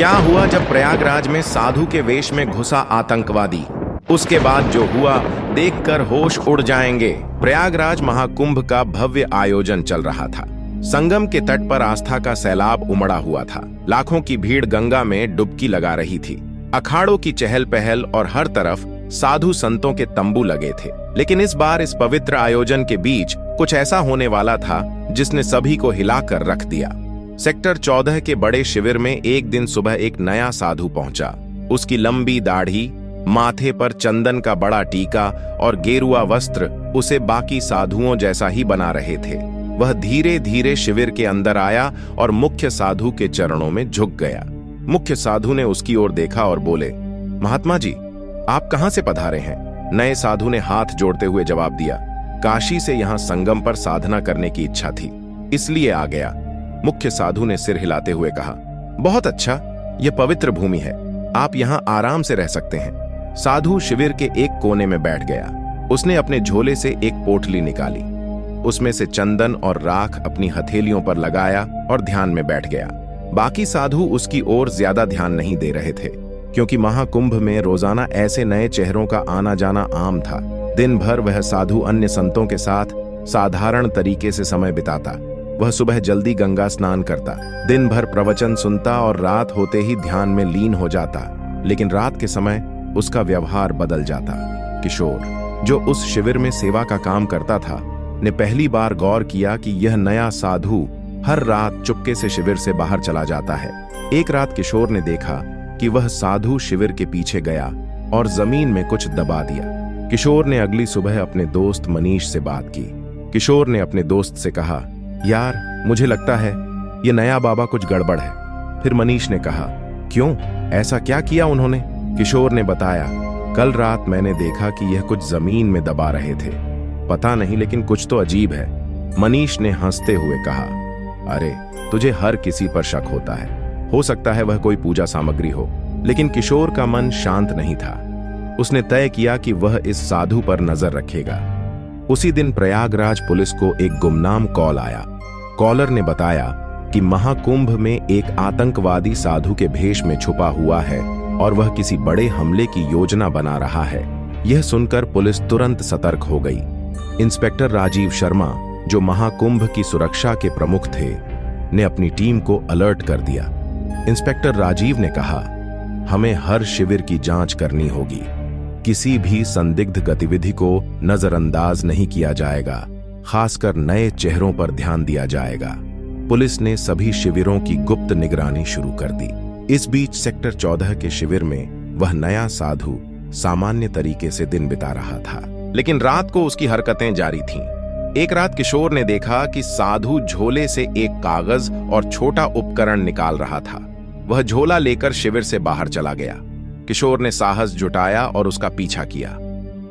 क्या हुआ जब प्रयागराज में साधु के वेश में घुसा आतंकवादी? उसके बाद जो हुआ देखकर होश उड़ जाएंगे। प्रयागराज महाकुंभ का भव्य आयोजन चल रहा था। संगम के तट पर आस्था का सैलाब उमड़ा हुआ था। लाखों की भीड़ गंगा में डुबकी लगा रही थी। अखाड़ों की चहल पहल और हर तरफ साधु संतों के तंबू लगे थे। लेकिन इस बार इस पवित्र आयोजन के बीच कुछ ऐसा होने वाला था जिसने सभी को हिलाकर रख दिया। सेक्टर 14 के बड़े शिविर में एक दिन सुबह एक नया साधु पहुंचा। उसकी लंबी दाढ़ी, माथे पर चंदन का बड़ा टीका और गेरुआ वस्त्र उसे बाकी साधुओं जैसा ही बना रहे थे। वह धीरे धीरे शिविर के अंदर आया और मुख्य साधु के चरणों में झुक गया। मुख्य साधु ने उसकी ओर देखा और बोले, महात्मा जी, आप कहां से पधारे हैं? नए साधु ने हाथ जोड़ते हुए जवाब दिया, काशी से यहां संगम पर साधना करने की इच्छा थी, इसलिए आ गया। मुख्य साधु ने सिर हिलाते हुए कहा, बहुत अच्छा, यह पवित्र भूमि है, आप यहां आराम से रह सकते हैं। साधु शिविर के एक कोने में बैठ गया। उसने अपने झोले से एक पोटली निकाली, उसमें से चंदन और राख अपनी हथेलियों पर लगाया और ध्यान में बैठ गया। बाकी साधु उसकी ओर ज्यादा ध्यान नहीं दे रहे थे, क्योंकि महाकुंभ में रोजाना ऐसे नए चेहरों का आना जाना आम था। दिन भर वह साधु अन्य संतों के साथ साधारण तरीके से समय बिताता। वह सुबह जल्दी गंगा स्नान करता, दिन भर प्रवचन सुनता और रात होते ही ध्यान में लीन हो जाता। लेकिन रात के समय उसका व्यवहार बदल जाता। किशोर, जो उस शिविर में सेवा का काम करता था, ने पहली बार गौर किया कि यह नया साधु हर रात चुपके से शिविर से बाहर चला जाता है। एक रात किशोर ने देखा कि वह साधु शिविर के पीछे गया और जमीन में कुछ दबा दिया। किशोर ने अगली सुबह अपने दोस्त मनीष से बात की। किशोर ने अपने दोस्त से कहा, यार, मुझे लगता है ये नया बाबा कुछ गड़बड़ है। फिर मनीष ने कहा, क्यों, ऐसा क्या किया उन्होंने? किशोर ने बताया, कल रात मैंने देखा कि यह कुछ जमीन में दबा रहे थे, पता नहीं, लेकिन कुछ तो अजीब है। मनीष ने हंसते हुए कहा, अरे, तुझे हर किसी पर शक होता है, हो सकता है वह कोई पूजा सामग्री हो। लेकिन किशोर का मन शांत नहीं था। उसने तय किया कि वह इस साधु पर नजर रखेगा। उसी दिन प्रयागराज पुलिस को एक गुमनाम कॉल आया। कॉलर ने बताया कि महाकुंभ में एक आतंकवादी साधु के भेष में छुपा हुआ है और वह किसी बड़े हमले की योजना बना रहा है। यह सुनकर पुलिस तुरंत सतर्क हो गई। इंस्पेक्टर राजीव शर्मा, जो महाकुंभ की सुरक्षा के प्रमुख थे, ने अपनी टीम को अलर्ट कर दिया। इंस्पेक्टर राजीव ने कहा, हमें हर शिविर की जांच करनी होगी, किसी भी संदिग्ध गतिविधि को नजरअंदाज नहीं किया जाएगा, खासकर नए चेहरों पर ध्यान दिया जाएगा। पुलिस ने सभी शिविरों की गुप्त निगरानी शुरू कर दी। इस बीच सेक्टर 14 के शिविर में वह नया साधु सामान्य तरीके से दिन बिता रहा था, लेकिन रात को उसकी हरकतें जारी थीं। एक रात किशोर ने देखा कि साधु झोले से एक कागज और छोटा उपकरण निकाल रहा था। वह झोला लेकर शिविर से बाहर चला गया। किशोर ने साहस जुटाया और उसका पीछा किया।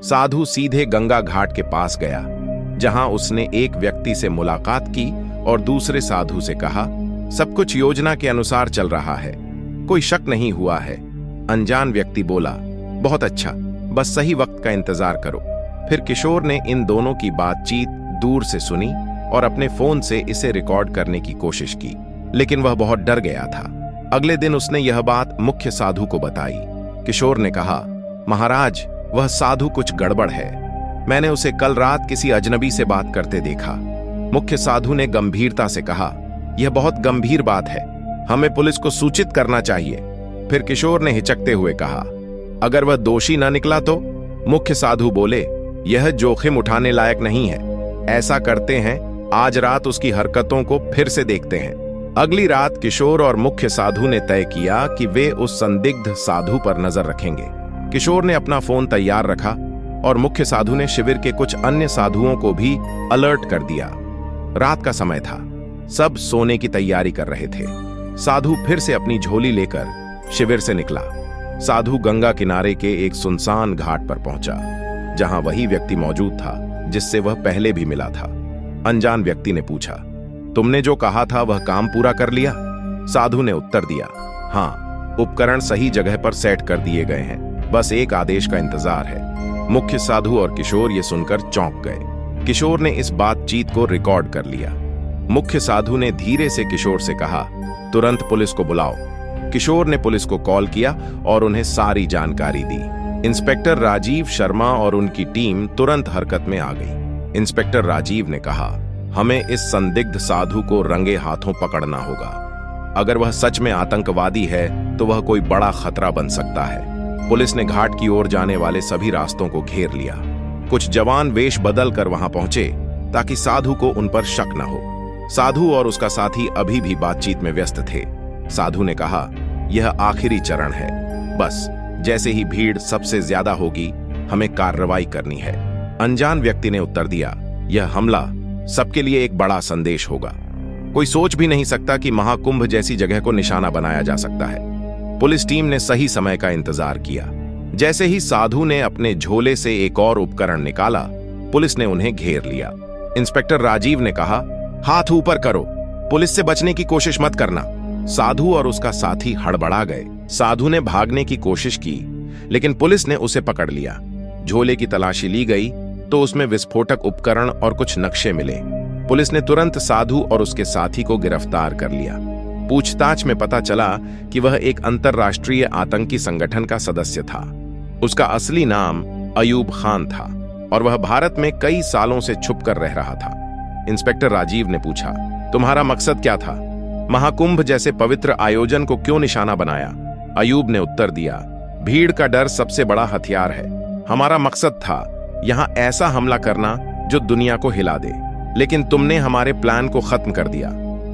साधु सीधे गंगा घाट के पास गया, जहां उसने एक व्यक्ति से मुलाकात की और दूसरे साधु से कहा, सब कुछ योजना के अनुसार चल रहा है, कोई शक नहीं हुआ है। अनजान व्यक्ति बोला, बहुत अच्छा, बस सही वक्त का इंतजार करो। फिर किशोर ने इन दोनों की बातचीत दूर से सुनी और अपने फोन से इसे रिकॉर्ड करने की कोशिश की, लेकिन वह बहुत डर गया था। अगले दिन उसने यह बात मुख्य साधु को बताई। किशोर ने कहा, महाराज, वह साधु कुछ गड़बड़ है, मैंने उसे कल रात किसी अजनबी से बात करते देखा। मुख्य साधु ने गंभीरता से कहा, यह बहुत गंभीर बात है, हमें पुलिस को सूचित करना चाहिए। फिर किशोर ने हिचकते हुए कहा, अगर वह दोषी न निकला तो? मुख्य साधु बोले, यह जोखिम उठाने लायक नहीं है, ऐसा करते हैं, आज रात उसकी हरकतों को फिर से देखते हैं। अगली रात किशोर और मुख्य साधु ने तय किया कि वे उस संदिग्ध साधु पर नजर रखेंगे। किशोर ने अपना फोन तैयार रखा और मुख्य साधु ने शिविर के कुछ अन्य साधुओं को भी अलर्ट कर दिया। रात का समय था, सब सोने की तैयारी कर रहे थे। साधु फिर से अपनी झोली लेकर शिविर से निकला। साधु गंगा किनारे के एक सुनसान घाट पर पहुंचा, जहां वही व्यक्ति मौजूद था जिससे वह पहले भी मिला था। अनजान व्यक्ति ने पूछा, तुमने जो कहा था वह काम पूरा कर लिया? साधु ने उत्तर दिया, हाँ, उपकरण सही जगह पर सेट कर दिए गए हैं, बस एक आदेश का इंतजार है। मुख्य साधु और किशोर ये सुनकर चौंक गए। किशोर ने इस बातचीत को रिकॉर्ड कर लिया। मुख्य साधु ने धीरे से किशोर से कहा, तुरंत पुलिस को बुलाओ। किशोर ने पुलिस को कॉल किया और उन्हें सारी जानकारी दी। इंस्पेक्टर राजीव शर्मा और उनकी टीम तुरंत हरकत में आ गई। इंस्पेक्टर राजीव ने कहा, हमें इस संदिग्ध साधु को रंगे हाथों पकड़ना होगा। अगर वह सच में आतंकवादी है तो वह कोई बड़ा खतरा बन सकता है। पुलिस ने घाट की ओर जाने वाले सभी रास्तों को घेर लिया। कुछ जवान वेश बदल कर वहां पहुंचे ताकि साधु को उन पर शक न हो। साधु और उसका साथी अभी भी बातचीत में व्यस्त थे। साधु ने कहा, यह आखिरी चरण है, बस जैसे ही भीड़ सबसे ज्यादा होगी हमें कार्रवाई करनी है। अनजान व्यक्ति ने उत्तर दिया, यह हमला सबके लिए एक बड़ा संदेश होगा। कोई सोच भी नहीं सकता कि महाकुंभ जैसी जगह को निशाना बनाया जा सकता है। पुलिस टीम ने सही समय का इंतजार किया। जैसे ही साधु ने अपने झोले से एक और उपकरण निकाला, पुलिस ने उन्हें घेर लिया। इंस्पेक्टर राजीव ने कहा, हाथ ऊपर करो, पुलिस से बचने की कोशिश मत करना। साधु और उसका साथी हड़बड़ा गए। साधु ने भागने की कोशिश की, लेकिन पुलिस ने उसे पकड़ लिया। झोले की तलाशी ली गई तो उसमें विस्फोटक उपकरण और कुछ नक्शे मिले। पुलिस ने तुरंत साधु और उसके साथी को गिरफ्तार कर लिया। पूछताछ में पता चला कि वह एक अंतरराष्ट्रीय आतंकी संगठन का सदस्य था। उसका असली नाम अयूब खान था और वह भारत में कई सालों से छुप कर रह रहा था। इंस्पेक्टर राजीव ने पूछा, तुम्हारा मकसद क्या था? महाकुंभ जैसे पवित्र आयोजन को क्यों निशाना बनाया? अयूब ने उत्तर दिया, भीड़ का डर सबसे बड़ा हथियार है। हमारा मकसद था यहां ऐसा हमला करना जो दुनिया को हिला दे, लेकिन तुमने हमारे प्लान को खत्म कर दिया।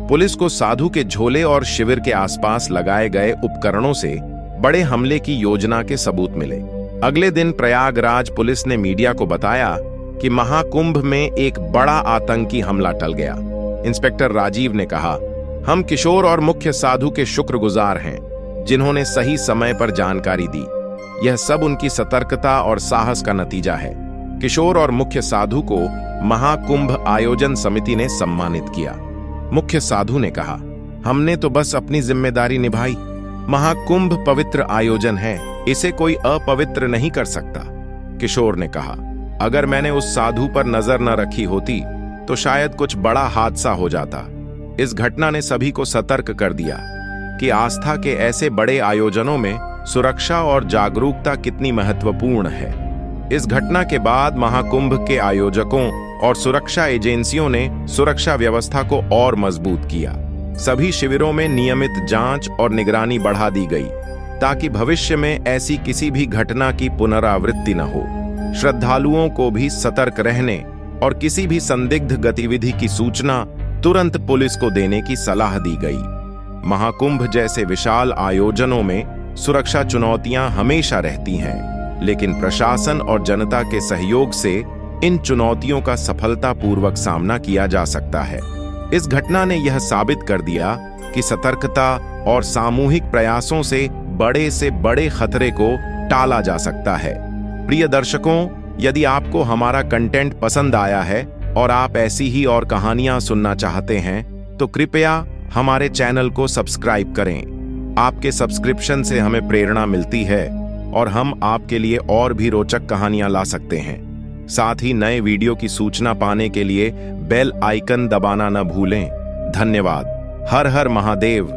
पुलिस को साधु के झोले और शिविर के आसपास लगाए गए उपकरणों से बड़े हमले की योजना के सबूत मिले। अगले दिन प्रयागराज पुलिस ने मीडिया को बताया कि महाकुंभ में एक बड़ा आतंकी हमला टल गया। इंस्पेक्टर राजीव ने कहा, हम किशोर और मुख्य साधु के शुक्रगुजार हैं, जिन्होंने सही समय पर जानकारी दी। यह सब उनकी सतर्कता और साहस का नतीजा है। किशोर और मुख्य साधु को महाकुंभ आयोजन समिति ने सम्मानित किया। मुख्य साधु ने कहा, हमने तो बस अपनी जिम्मेदारी निभाई। महाकुंभ पवित्र आयोजन है, इसे कोई अपवित्र नहीं कर सकता। किशोर ने कहा, अगर मैंने उस साधु पर नजर न रखी होती तो शायद कुछ बड़ा हादसा हो जाता। इस घटना ने सभी को सतर्क कर दिया कि आस्था के ऐसे बड़े आयोजनों में सुरक्षा और जागरूकता कितनी महत्वपूर्ण है। इस घटना के बाद महाकुंभ के आयोजकों और सुरक्षा एजेंसियों ने सुरक्षा व्यवस्था को और मजबूत किया। सभी शिविरों में नियमित जांच और निगरानी बढ़ा दी गई ताकि भविष्य में ऐसी किसी भी घटना की पुनरावृत्ति न हो। श्रद्धालुओं को भी सतर्क रहने और किसी भी संदिग्ध गतिविधि की सूचना तुरंत पुलिस को देने की सलाह दी गई। महाकुंभ जैसे विशाल आयोजनों में सुरक्षा चुनौतियां हमेशा रहती हैं, लेकिन प्रशासन और जनता के सहयोग से इन चुनौतियों का सफलतापूर्वक सामना किया जा सकता है। इस घटना ने यह साबित कर दिया कि सतर्कता और सामूहिक प्रयासों से बड़े खतरे को टाला जा सकता है। प्रिय दर्शकों, यदि आपको हमारा कंटेंट पसंद आया है और आप ऐसी ही और कहानियां सुनना चाहते हैं तो कृपया हमारे चैनल को सब्सक्राइब करें। आपके सब्सक्रिप्शन से हमें प्रेरणा मिलती है और हम आपके लिए और भी रोचक कहानियां ला सकते हैं। साथ ही नए वीडियो की सूचना पाने के लिए बेल आइकन दबाना न भूलें। धन्यवाद। हर हर महादेव।